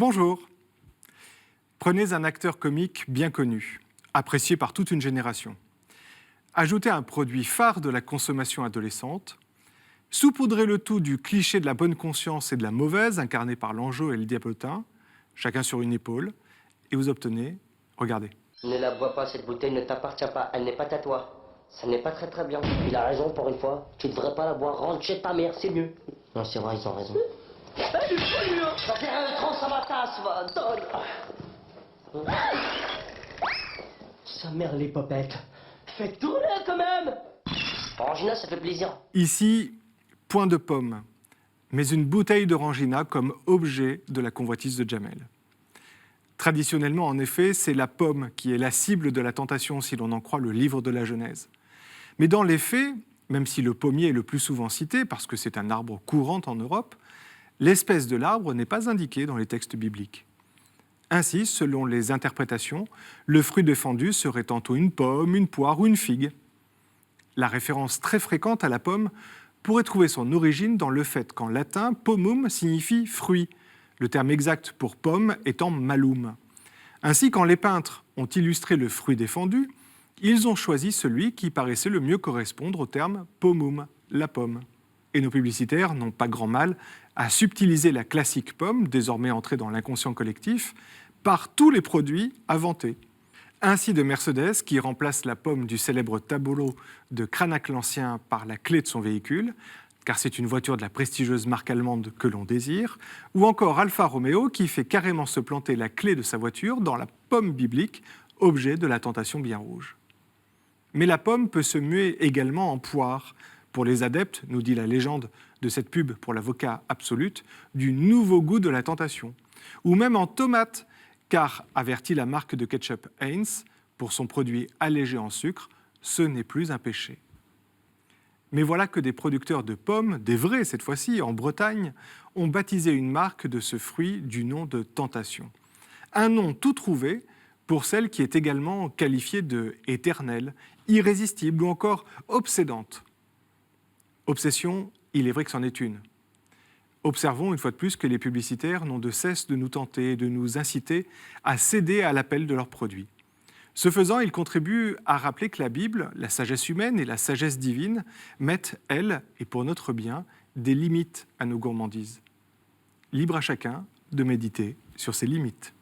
Bonjour. Prenez un acteur comique bien connu, apprécié par toute une génération. Ajoutez un produit phare de la consommation adolescente. Saupoudrez le tout du cliché de la bonne conscience et de la mauvaise, incarné par l'angeau et le diabotin, chacun sur une épaule, et vous obtenez, regardez. Ne la bois pas, cette bouteille ne t'appartient pas, elle n'est pas à toi. Ça n'est pas très bien. Il a raison pour une fois. Tu devrais pas la boire, rentre chez ta mère, c'est mieux. Non, c'est vrai, ils ont raison. Ça fait un cran sur ma tasse, va, donne. Sa mère, les popettes. Fais tourner quand même. Orangina, ça fait plaisir. Ici, point de pomme, mais une bouteille d'orangina comme objet de la convoitise de Jamel. Traditionnellement, en effet, c'est la pomme qui est la cible de la tentation si l'on en croit le livre de la Genèse. Mais dans les faits, même si le pommier est le plus souvent cité parce que c'est un arbre courant en Europe, l'espèce de l'arbre n'est pas indiquée dans les textes bibliques. Ainsi, selon les interprétations, le fruit défendu serait tantôt une pomme, une poire ou une figue. La référence très fréquente à la pomme pourrait trouver son origine dans le fait qu'en latin, pomum signifie fruit, le terme exact pour pomme étant malum. Ainsi, quand les peintres ont illustré le fruit défendu, ils ont choisi celui qui paraissait le mieux correspondre au terme pomum, la pomme. Et nos publicitaires n'ont pas grand mal à subtiliser la classique pomme, désormais entrée dans l'inconscient collectif, par tous les produits inventés. Ainsi de Mercedes, qui remplace la pomme du célèbre tableau de Cranach l'Ancien par la clé de son véhicule, car c'est une voiture de la prestigieuse marque allemande que l'on désire, ou encore Alfa Romeo, qui fait carrément se planter la clé de sa voiture dans la pomme biblique, objet de la tentation bien rouge. Mais la pomme peut se muer également en poire, pour les adeptes, nous dit la légende de cette pub pour l'avocat absolute, du nouveau goût de la tentation. Ou même en tomate, car, avertit la marque de ketchup Heinz, pour son produit allégé en sucre, ce n'est plus un péché. Mais voilà que des producteurs de pommes, des vrais cette fois-ci, en Bretagne, ont baptisé une marque de ce fruit du nom de tentation. Un nom tout trouvé pour celle qui est également qualifiée de éternelle, irrésistible ou encore obsédante. Obsession, il est vrai que c'en est une. Observons une fois de plus que les publicitaires n'ont de cesse de nous tenter et de nous inciter à céder à l'appel de leurs produits. Ce faisant, ils contribuent à rappeler que la Bible, la sagesse humaine et la sagesse divine mettent, elles, et pour notre bien, des limites à nos gourmandises. Libre à chacun de méditer sur ces limites.